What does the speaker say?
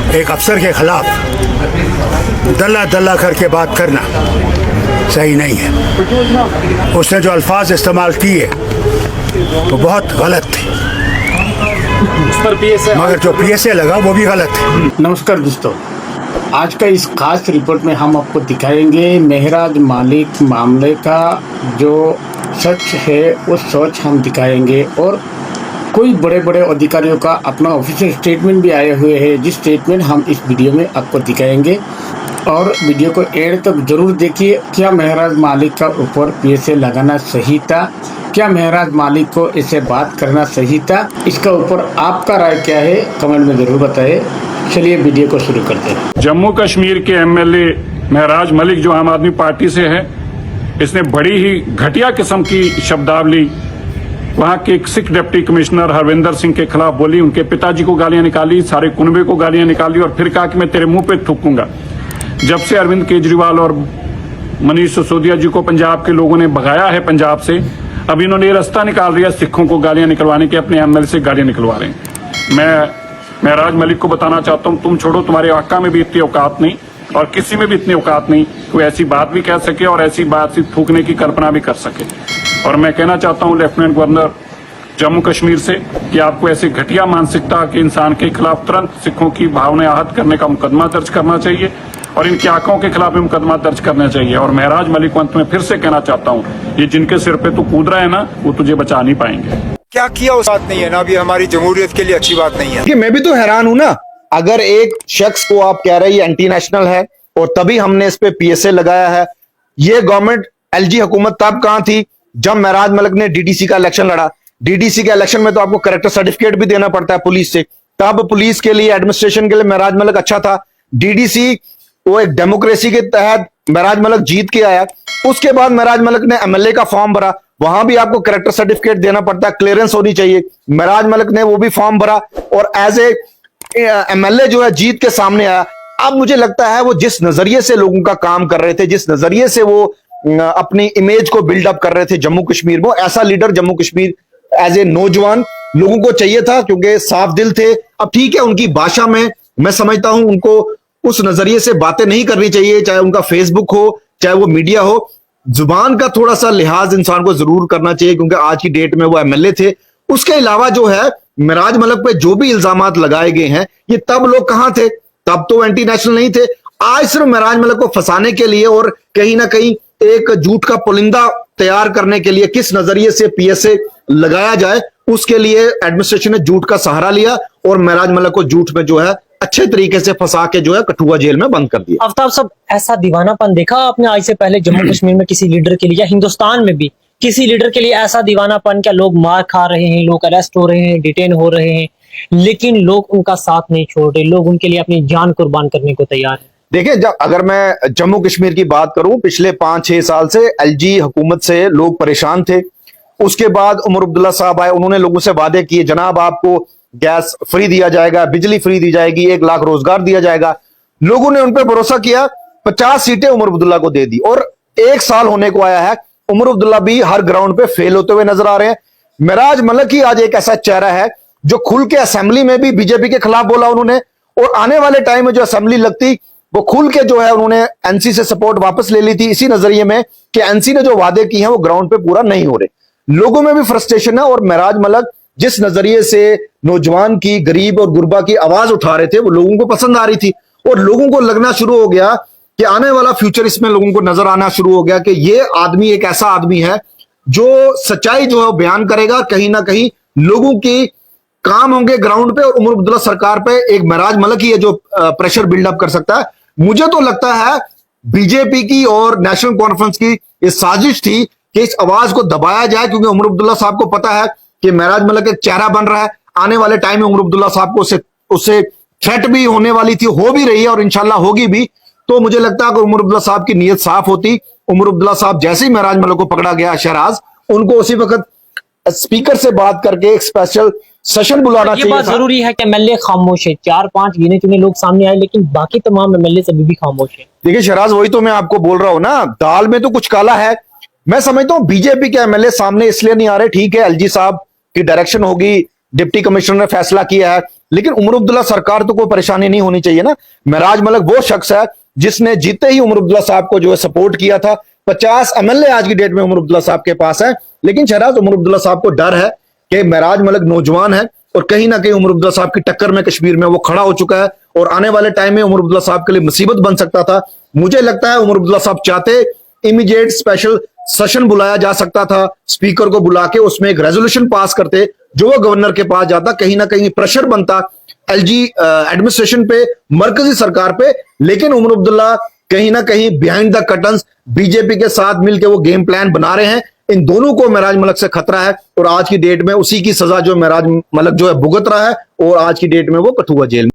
एक अफसर के खिलाफ दल्ला दल्ला करके बात करना सही नहीं है। उसने जो अल्फाज इस्तेमाल किए वो बहुत गलत थे, मगर जो पीएसए लगा वो भी गलत है। नमस्कार दोस्तों, आज का इस खास रिपोर्ट में हम आपको दिखाएंगे मेहराज मालिक मामले का जो सच है वो सच हम दिखाएंगे, और कोई बड़े बड़े अधिकारियों का अपना ऑफिशियल स्टेटमेंट भी आए हुए हैं, जिस स्टेटमेंट हम इस वीडियो में आपको दिखाएंगे। और वीडियो को एंड तक जरूर देखिए। क्या मेहराज मालिक का ऊपर पीएसए लगाना सही था? क्या मेहराज मालिक को इससे बात करना सही था? इसका ऊपर आपका राय क्या है, कमेंट में जरूर बताएं। चलिए वीडियो को शुरू करते हैं। जम्मू कश्मीर के एमएलए मेहराज मलिक जो आम आदमी पार्टी से है, इसने बड़ी ही घटिया किस्म की शब्दावली वहां के एक सिख डिप्टी कमिश्नर हरविंदर सिंह के खिलाफ बोली। उनके पिताजी को गालियां निकाली, सारे कुनबे को गालियां निकाली, और फिर कहा कि मैं तेरे मुंह पे थूकूंगा। जब से अरविंद केजरीवाल और मनीष सिसोदिया जी को पंजाब के लोगों ने भगाया है पंजाब से, अब इन्होंने ये रास्ता निकाल दिया सिखों को गालियां निकलवाने के, अपने एमएलए से गालियां निकलवा रहे हैं। मैं मेहराज मलिक को बताना चाहता हूं, तुम छोड़ो, तुम्हारे आका में भी इतनी औकात नहीं और किसी में भी इतनी औकात नहीं कोई ऐसी बात भी कह सके और ऐसी बात से थूकने की कल्पना भी कर सके। और मैं कहना चाहता हूं लेफ्टिनेंट गवर्नर जम्मू कश्मीर से कि आपको ऐसी घटिया मानसिकता के इंसान के खिलाफ तुरंत सिखों की भावनाएं आहत करने का मुकदमा दर्ज करना चाहिए और इनकी आंखों के खिलाफ भी मुकदमा दर्ज करना चाहिए। और मेहराज मलिक को अंत में फिर से कहना चाहता हूं, ये जिनके सिर पे तू कूद रहा है ना, वो तुझे बचा नहीं पाएंगे। क्या किया उस बात नहीं है ना, अभी हमारी जमहूरियत के लिए अच्छी बात नहीं है। कि मैं भी तो हैरान हूं ना, अगर एक शख्स को आप कह रहे हैं एंटी नेशनल है और तभी हमने इस पे पीएसए लगाया है। ये गवर्नमेंट एलजी हुकूमत तब कहां थी जब मेहराज मलिक ने डीडीसी का इलेक्शन लड़ा। डीडीसी के इलेक्शन में तो आपको कैरेक्टर सर्टिफिकेट भी देना पड़ता है पुलिस से, तब पुलिस के लिए एडमिनिस्ट्रेशन के लिए मेहराज मलिक अच्छा था। डीडीसी वो एक डेमोक्रेसी के तहत मेहराज मलिक जीत के आया। उसके बाद मेहराज मलिक ने एमएलए का फॉर्म भरा, वहां भी आपको कैरेक्टर सर्टिफिकेट देना पड़ता है, क्लियरेंस होनी चाहिए। मेहराज मलिक ने वो भी फॉर्म भरा और एज ए एमएलए जो है जीत के सामने आया। अब मुझे लगता है वो जिस नजरिए से लोगों का काम कर रहे थे, जिस नजरिए से वो अपनी इमेज को बिल्डअप कर रहे थे जम्मू कश्मीर में, ऐसा leader Jammu Kashmir as a नौजवान लोगों को चाहिए था, क्योंकि साफ दिल थे। अब ठीक है, उनकी भाषा में मैं समझता हूं उनको उस नजरिए से बातें नहीं करनी चाहिए, चाहे उनका फेसबुक हो चाहे वो मीडिया हो। जुबान का थोड़ा सा लिहाज इंसान को जरूर करना चाहिए, क्योंकि आज की डेट में वो एमएलए थे। उसके अलावा जो है मेहराज मलिक पे जो भी इल्जामात लगाए गए हैं, ये तब लोग कहां थे, तब तो एंटी नेशनल नहीं थे। आज सिर्फ मेहराज मलिक को फंसाने के लिए और कहीं ना कहीं एक झूठ का पुलिंदा तैयार करने के लिए किस नजरिए से पीएसए लगाया जाए, उसके लिए एडमिनिस्ट्रेशन ने झूठ का सहारा लिया और मेहराज मलिक को झूठ में जो है अच्छे तरीके से फंसा के जो है कठुआ जेल में बंद कर दिया। आफ्ताब साहब, ऐसा दीवानापन देखा आपने आज से पहले जम्मू कश्मीर में किसी लीडर के लिए या हिंदुस्तान में भी किसी लीडर के लिए ऐसा दीवानापन? क्या लोग मार खा रहे हैं, लोग अरेस्ट हो रहे हैं, डिटेन हो रहे हैं, लेकिन लोग उनका साथ नहीं छोड़ रहे, लोग उनके लिए अपनी जान कुर्बान करने को तैयार है। देखिए, जब अगर मैं जम्मू कश्मीर की बात करूं, पिछले 5-6 साल से एलजी हुकूमत से लोग परेशान थे। उसके बाद उमर अब्दुल्ला साहब आए, उन्होंने लोगों से वादे किए, जनाब आपको गैस फ्री दिया जाएगा, बिजली फ्री दी जाएगी, 1 लाख रोजगार दिया जाएगा। लोगों ने उन पर भरोसा किया, 50 सीटें उमर अब्दुल्ला को दे दी और 1 साल होने को आया है, उमर अब्दुल्ला भी हर ग्राउंड पे फेल होते हुए नजर आ रहे हैं। मेहराज मलिक ही आज एक ऐसा चेहरा है जो खुल के असेंबली में भी बीजेपी के खिलाफ बोला उन्होंने, और आने वाले टाइम में जो असेंबली लगती वो खुल के जो है उन्होंने एनसी से सपोर्ट वापस ले ली थी, इसी नजरिए में कि एनसी ने जो वादे किए हैं वो ग्राउंड पे पूरा नहीं हो रहे। लोगों में भी फ्रस्ट्रेशन है और मेहराज मलिक जिस नजरिए से नौजवान की, गरीब और गुरबा की आवाज उठा रहे थे वो लोगों को पसंद आ रही थी, और लोगों को लगना शुरू हो गया कि आने वाला फ्यूचर इसमें लोगों को नजर आना शुरू हो गया कि ये आदमी एक ऐसा आदमी है जो सच्चाई जो है बयान करेगा, कहीं ना कहीं लोगों की काम होंगे ग्राउंड पे, और उमर अब्दुल्ला सरकार पे एक मेहराज मलिक ही है जो प्रेशर बिल्डअप कर सकता है। मुझे तो लगता है बीजेपी की और नेशनल कॉन्फ्रेंस की ये साजिश थी कि इस आवाज को दबाया जाए, क्योंकि उमर अब्दुल्ला साहब को पता है कि मेहराज मलिक एक चेहरा बन रहा है। आने वाले टाइम में उमर अब्दुल्ला साहब को उससे थ्रेट भी होने वाली थी, हो भी रही है और इंशाल्लाह होगी भी। तो मुझे लगता है कि उमर अब्दुल्ला साहब की नीयत साफ होती, उमर अब्दुल्ला साहब जैसे ही मेहराज मलिक को पकड़ा गया शहराज, उनको उसी वक्त स्पीकर से बात करके एक स्पेशल सेशन बुलाना चाहिए। ये बात जरूरी है कि एमएलए खामोश है, 4-5 गिने चुने लोग सामने आए, लेकिन बाकी तमाम एमएलए अभी भी खामोश है। देखिए शहराज, वही तो मैं आपको बोल रहा हूं ना, दाल में तो कुछ काला है। मैं समझता हूं बीजेपी के एमएलए सामने इसलिए नहीं आ रहे, ठीक है एलजी साहब की डायरेक्शन होगी, डिप्टी कमिश्नर ने फैसला किया है, लेकिन उमर अब्दुल्ला सरकार तो कोई परेशानी नहीं होनी चाहिए ना। महराज मलिक वो शख्स है जिसने जीते ही उमर अब्दुल्ला साहब को जो है सपोर्ट किया था। 50 एमएलए आज की डेट में उमर अब्दुल्ला साहब के पास है, लेकिन शहराज उमर अब्दुल्ला साहब को डर है कि महराज मलिक नौजवान है और कहीं ना कहीं उमर अब्दुल्ला साहब की टक्कर में कश्मीर में वो खड़ा हो चुका है और आने वाले टाइम में उमर अब्दुल्ला साहब के लिए मुसीबत बन सकता था। मुझे लगता है उमर अब्दुल्ला साहब चाहते इमीडिएट स्पेशल सेशन बुलाया जा सकता था, स्पीकर को बुला के उसमें एक रेजोल्यूशन पास करते जो वो गवर्नर के पास जाता, कहीं ना कहीं प्रेशर बनता एलजी एडमिनिस्ट्रेशन पे, मरकजी सरकार पे। लेकिन उमर अब्दुल्ला कहीं ना कहीं बिहाइंड द कर्टन्स बीजेपी के साथ मिलकर वो गेम प्लान बना रहे हैं। इन दोनों को महराज मलिक से खतरा है और आज की डेट में उसी की सजा जो महराज मलिक जो है भुगत रहा है और आज की डेट में वो कठुआ जेल में।